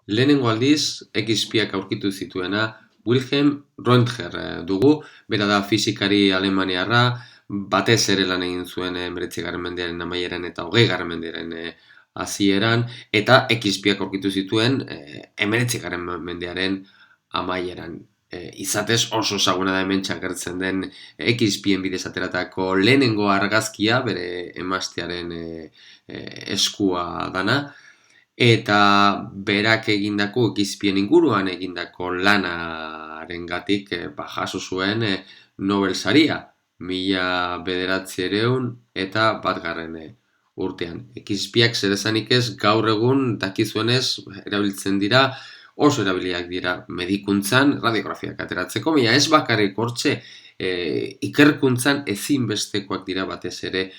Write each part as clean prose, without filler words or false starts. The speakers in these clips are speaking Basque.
Lehenengo aldiz, X-piak aurkitu zituena Wilhelm Röntgen dugu, bera da fisikari alemaniarra, batez ere lan egin zuen 19. mendearen amaieran eta 20. mendearen hasieran, eta X-piak aurkitu zituen 19. mendearen amaieran. Izatez oso ezaguna da hemen txakertzen den X-pien bidez ateratako lehenengo argazkia, bere emaztearen eskua dana, eta berak egindako X-pien inguruan egindako lanarengatik jaso zuen Nobel saria, 1900 eta batgarren urtean. X-piak zer esanik ez gaur egun dakizuenez erabiltzen dira, oso erabiliak dira medikuntzan, radiografiak ateratzeko, baina ez bakarrik hortxe ikerkuntzan ezinbestekoak dira batez ere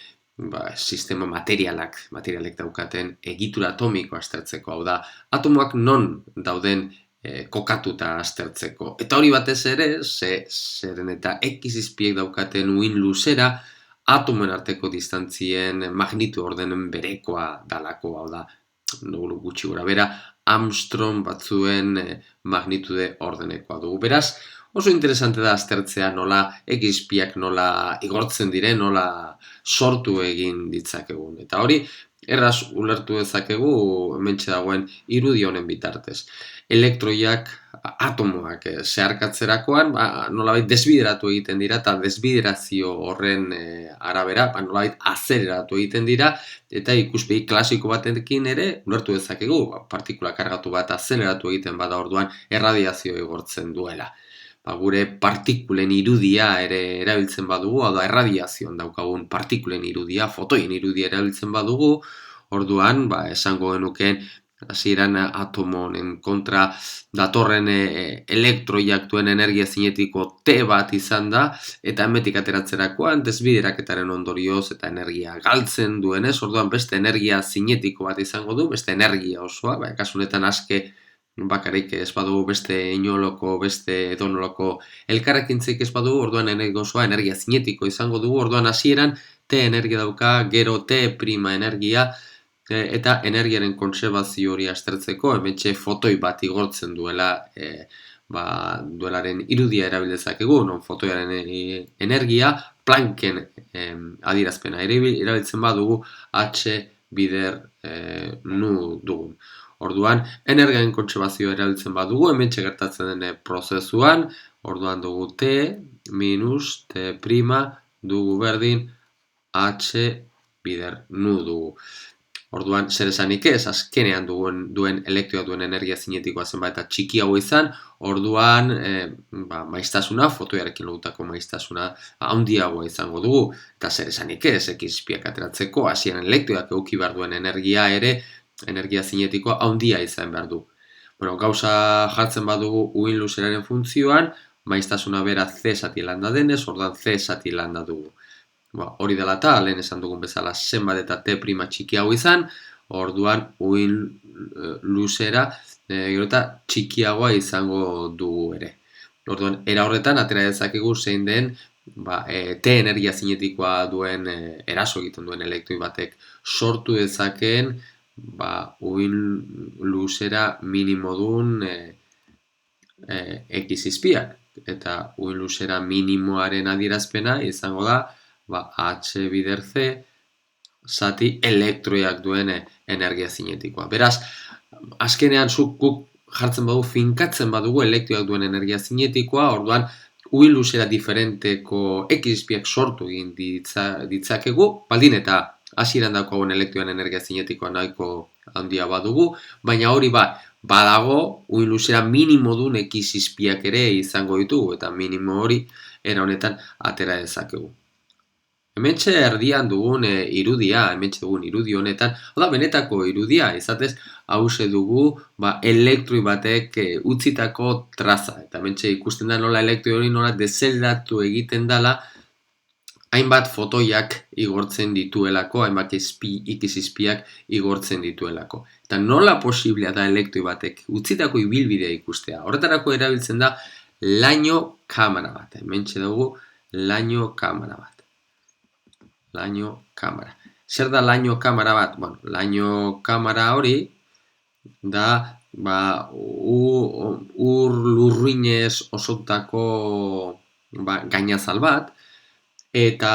sistema materialek daukaten egitura atomiko aztertzeko, hau da, atomoak non dauden kokatuta aztertzeko. Eta hori batez ere, zeren eta X-izpiek daukaten uin luzera, atomen arteko distantzien magnitu ordenen berekoa dalako, hau da, gutxi gora bera, Armstrong batzuen magnitude ordenekoa dugu. Beraz, oso interesante da aztertzea nola X-piak nola igortzen diren, nola sortu egin ditzakegun. Eta hori, erraz ulertu dezakegu hementxe dagoen irudi honen bitartez. Elektroiak, atomoak zeharkatzerakoan, nolabait desbideratu egiten dira, eta desbiderazio horren arabera, nolabait azeleratu egiten dira, eta ikuspegi klasiko batekin ere, ulertu dezakegu, partikula kargatu bat azeleratu egiten bada orduan, erradiazio igortzen duela. Gure partikulen irudia ere erabiltzen badugu, hau da erradiazioan daukagun partikulen irudia, fotoien irudia erabiltzen badugu, orduan, esango genukeen, hasieran atomonen kontra datorren elektroiak duen energia zinetiko T bat izan da, eta hemetik ateratzerakoan desbideraketaren ondorioz eta energia galtzen duenez, orduan beste energia zinetiko bat izango du, beste energia osoa, kasunetan aske bakarrik ez badugu beste inoloko, beste edonoloko elkarrekintzik ez badugu, orduan energia osoa energia zinetiko izango dugu, orduan hasieran T energia dauka, gero T prima energia, eta energiaren kontserbazio hori aztertzeko, hementxe fotoi bat igortzen duela, duelaren irudia erabiltzakegu, non fotoiaren energia, Plancken adierazpena erabiltzen badugu, H bider nu dugun. Orduan, energiaren kontserbazioa erabiltzen badugu, hementxe gertatzen den prozesuan, orduan dugu T minus T prima dugu berdin H bider nu dugu. Orduan, zer esanik ez, azkenean duen elektroa duen energia zinetikoa zenbait eta txikiago izan, orduan maiztasuna, fotoiarekin lotutako maiztasuna handiagoa izango dugu, eta zer esanik ez, X-piak ateratzeko, hasieran elektroak eduki behar duen energia ere, energia zinetikoa handia izan behar du. Gauza jartzen badugu uin luzeraren funtzioan, maiztasuna bera C zati landa denez, orduan C zati landa dugu. Hori dela eta, lehen esan dugun bezala zenbat eta T prima txikiago izan, orduan uin luzera gero eta txikiagoa izango dugu ere. Orduan, era horretan, atera dezakegu zein den T energia zinetikoa duen eraso egiten duen elektroi batek sortu dezakeen uin luzera minimo duen X-izpiak. Eta uin luzera minimoaren adierazpena izango da H bider C zati elektroiak duen energia zinetikoa. Beraz, azkenean guk jartzen badugu, finkatzen badugu elektroiak duen energia zinetikoa, orduan uin luzera diferenteko X-izpiak sortu egin ditzakegu, baldin eta hasieran daukagun elektroian energia zinetikoa nahiko handia badugu, baina hori badago uin luzera minimo duen X-izpiak ere izango ditugu, eta minimo hori era honetan atera dezakegu. Hementxe erdian dugun irudia, hementxe dugun irudi honetan, da benetako irudia, izatez, hause dugu elektroi batek utzitako traza. Eta hementxe ikusten da nola elektroi hori nola dezeldatu egiten dela, hainbat fotoiak igortzen dituelako, hainbat X-izpiak igortzen dituelako. Eta nola posiblea da elektroi batek utzitako ibilbidea ikustea. Horretarako erabiltzen da laino kamera bat. Hementxe dugu laino kamera bat. Laino kamera. Zer da laino kamera bat? Laino kamera hori da ur lurrinez osotutako gainazal bat, eta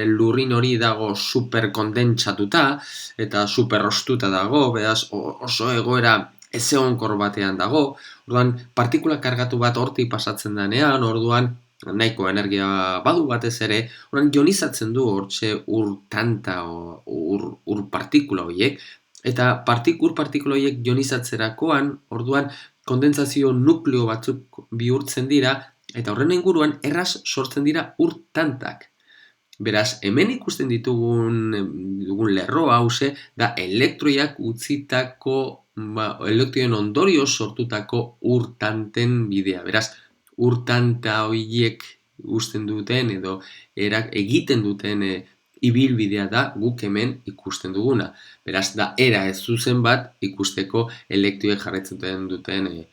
lurrin hori dago super kondentsatuta eta super ostuta dago, beraz oso egoera ezegonkor batean dago. Orduan partikula kargatu bat hortik pasatzen denean, orduan nahiko energia badu batez ere, orduan ionizatzen du hortxe ur tanta ur partikula horiek, eta ur partikula horiek ionizatzerakoan, orduan kondentsazio nukleo batzuk bihurtzen dira, eta horren inguruan erraz sortzen dira ur tantak. Beraz, hemen ikusten dugun lerroa hause, da elektroiak utzitako, elektroien ondorio sortutako urtanten bidea. Beraz, urtanta horiek usten duten edo egiten duten ibilbidea da guk hemen ikusten duguna. Beraz, da era ez zuzen bat ikusteko elektroiek jarraitzen duten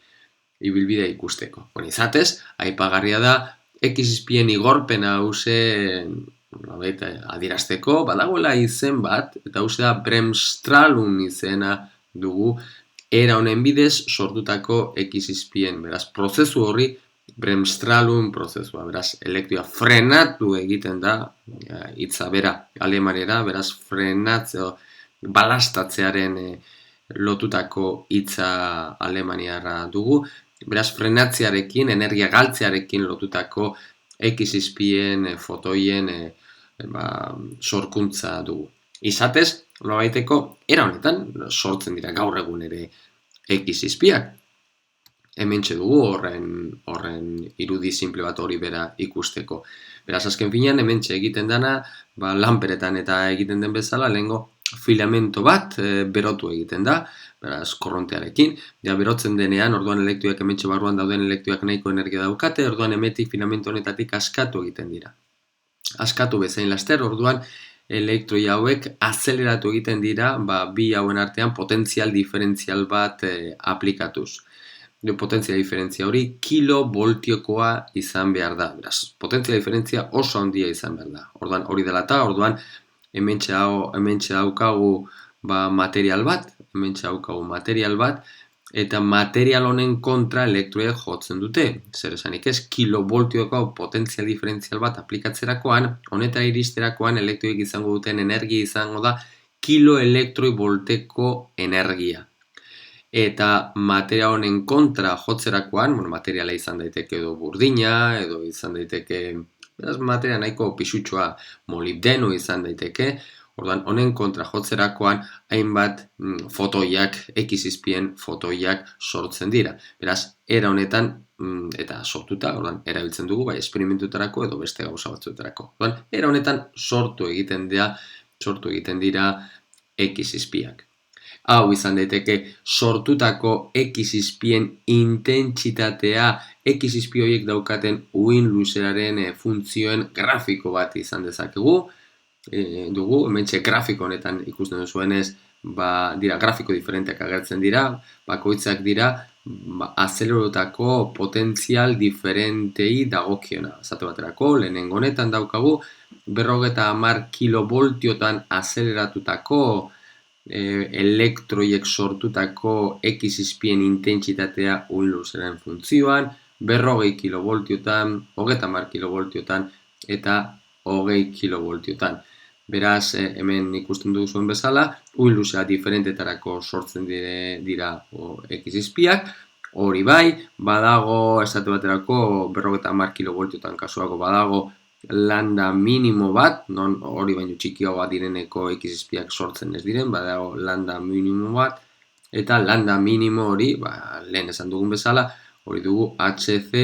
ibilbidea ikusteko. Izatez, aipagarria da, X-izpien igorpena hause adierazteko, badagoela izen bat, eta hause da Bremsstrahlung izena dugu, era honen bidez sortutako X-izpien. Beraz, prozesu horri Bremsstrahlung prozesua. Beraz, elektroia frenatu egiten da, hitza bera alemaniera, beraz, frenatzeo, balastatzearen lotutako hitza alemaniarra dugu. Beraz, frenatzearekin, energia galtzearekin lotutako X-izpien, fotoien sorkuntza dugu. Izatez, nolabaiteko, era honetan sortzen dira gaur egun ere X-izpiak. Hementxe dugu horren irudi simple bat hori bera ikusteko. Beraz, azken finean, hementxe egiten dana, lanperetan eta egiten den bezala, lehengo filamento bat berotu egiten da, beraz, korrontearekin. Berotzen denean, orduan elektroiak hementxe barruan dauden elektroiak nahiko energia daukate, orduan hemetik filamento honetatik askatu egiten dira. Askatu bezain laster, orduan elektroi hauek azeleratu egiten dira, bi hauen artean potentzial diferentzial bat aplikatuz. Potentzial diferentzia hori kilovoltiokoa izan behar da. Beraz, potentzial diferentzia oso handia izan behar da. Orduan hori dela eta, orduan hementxe daukagu material bat, eta material honen kontra elektroiek jotzen dute. Zer esanik ez, kilovoltioko potentzial diferentzial bat aplikatzerakoan, honetara iristerakoan elektroiek izango duten energia izango da kiloelektroi volteko energia. Eta materia honen kontra jotzerakoan, materiala izan daiteke edo burdina, edo izan daiteke, materia nahiko pisutxoa molibdeno izan daiteke, orduan honen kontra jotzerakoan hainbat fotoiak, X-izpien fotoiak sortzen dira. Beraz, era honetan, eta sortuta, orduan, erabiltzen dugu, bai esperimentutarako edo beste gauza batzuetarako. Orduan, era honetan sortu egiten dira X-izpiak. Hau izan daiteke sortutako X-izpien intentsitatea, X-izpi horiek daukaten uhin luzeraren funtzioen grafiko bat izan dezakegu. Dugu, hementxe grafiko honetan ikusten duzuenez, dira grafiko diferenteak agertzen dira, bakoitzak dira azelerotako potentzial diferentei dagokiona. Zate baterako, lehenengo honetan daukagu, 50 kilovoltiotan azeleratutako elektroiek sortutako X-izpien intentsitatea uhin luzeraren funtzioan, 40 kilovoltiotan, 30 kilovoltiotan eta 20 kilovoltiotan. Beraz, hemen ikusten duzuen bezala, uhin luzera diferentetarako sortzen dira X-izpiak, hori bai, badago, esate baterako, 50 kilovoltiotan kasuako badago, lambda minimo bat, non hori baino txikiagoa direneko X-izpiak sortzen ez diren, badago lambda minimo bat, eta lambda minimo hori, lehen esan dugun bezala, hori dugu HC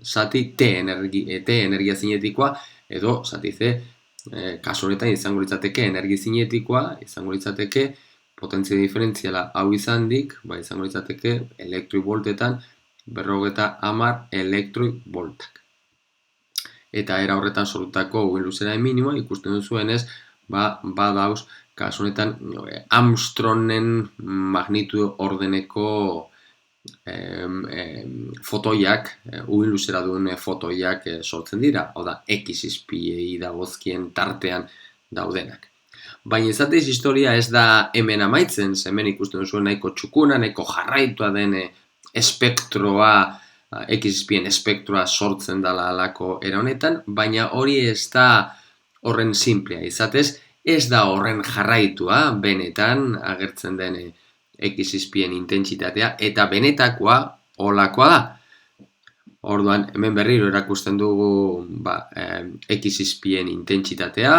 zati T energia zinetikoa, edo zati C, kasu honetan izango litzateke energia zinetikoa, izango litzateke potentzia diferentziala hau izandik, izango litzateke elektroi voltetan 50 elektroi voltak. Eta era horretan sortutako uhin luzeraren minimoa ikusten duzuenez, badauz, kasu honetan Armstrongen magnitu ordeneko fotoiak, uhin luzera duen fotoiak sortzen dira, hau da, X-izpiei dagozkien tartean daudenak. baina izatez historia ez da hemen amaitzen, hemen ikusten duzuen nahiko txukuna, nahiko jarraitua den espektroa, X-espien espektroa sortzen dela alako era honetan, baina hori ez da horren simplea izatez, ez da horren jarraitua benetan agertzen den X-espien intentsitatea, eta benetakoa holakoa da. Orduan, hemen berriro erakusten dugu X-espien intentsitatea,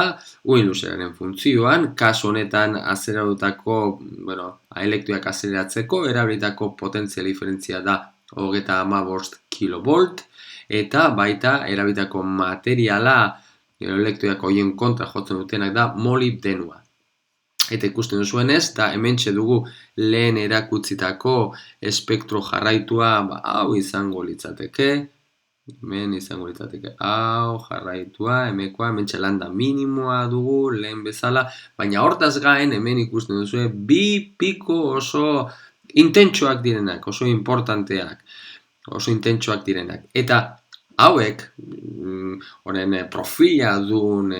uin luzeraren funtzioan, kasu honetan azeratutako, elektroiak azeratzeko, erabilitako potentzial diferentzia da 35 kilovolt, eta baita erabilitako materiala, elektroiak horien kontra jotzen dutenak da molibdenua. Eta ikusten duzuenez, da hementxe dugu lehen erakutsitako espektro jarraitua, hau izango litzateke, hemen izango litzateke, hau jarraitua, hementxe lambda minimoa dugu, lehen bezala, baina hortaz gain hemen ikusten duzue, bi piko oso intentsuak direnak, oso importanteak, oso intentsuak direnak. Eta hauek, horren profila duen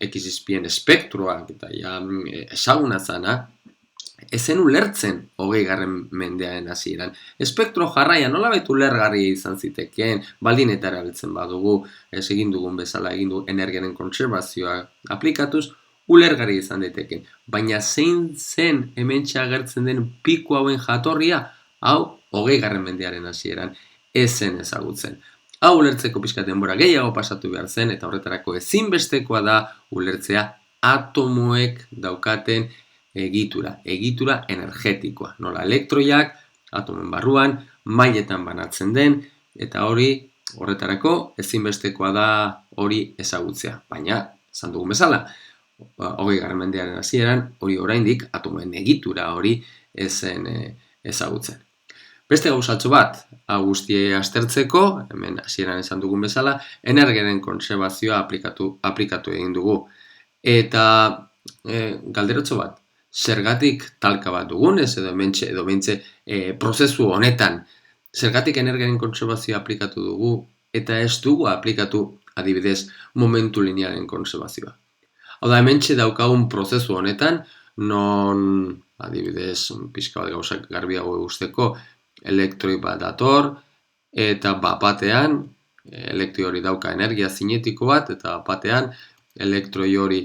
X-espien espektroak eta ezaguna zana, ezen ulertzen 20. mendearen hasieran. Espektro jarraia nolabait ulergarria izan zitekeen, baldin eta erabiltzen badugu, egin dugun bezala, egin du energiaren kontserbazioa aplikatuz, ulergarria izan daiteken. Baina zein zen hementxe agertzen den piko hauen jatorria, hau 20. mendearen hasieran ezen ezagutzen. Hau ulertzeko pixka denbora gehiago pasatu behar zen, eta horretarako ezinbestekoa da ulertzea atomoek daukaten egitura energetikoa. Nola elektroiak, atomen barruan, mailetan banatzen den, eta horretarako ezinbestekoa da hori ezagutzea. Baina, esan dugun bezala, 20. mendearen hasieran, hori oraindik atomen egitura hori ezen ezagutzen. Beste gauzatxo bat, hau guztie aztertzeko, hemen hasieran esan dugun bezala, energiaren kontserbazioa aplikatu egin dugu. Eta galderotxo bat, zergatik talka bat dugunez, edo bentxe prozesu honetan, zergatik energiaren kontserbazioa aplikatu dugu, eta ez dugu aplikatu adibidez momentu linearen kontserbazioa. Hau da, hementxe daukagun prozesu honetan, non adibidez, pixka bat gauzak garbiago egusteko, elektroi bat dator, eta batean, elektroi hori dauka energia zinetiko bat, eta batean, elektroi hori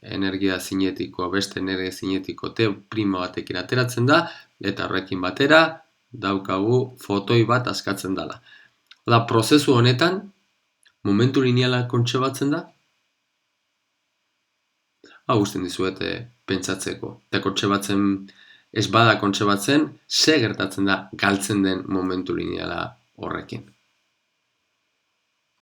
energia zinetiko, beste energia zinetiko T' batekin ateratzen da, eta horrekin batera, daukagu fotoi bat askatzen dela. Da, prozesu honetan, momentu lineala kontsebatzen da, hau usten dizuet pentsatzeko. Eta kontsebatzen, ez bada kontsebatzen, ze gertatzen da galtzen den momentu lineala horrekin.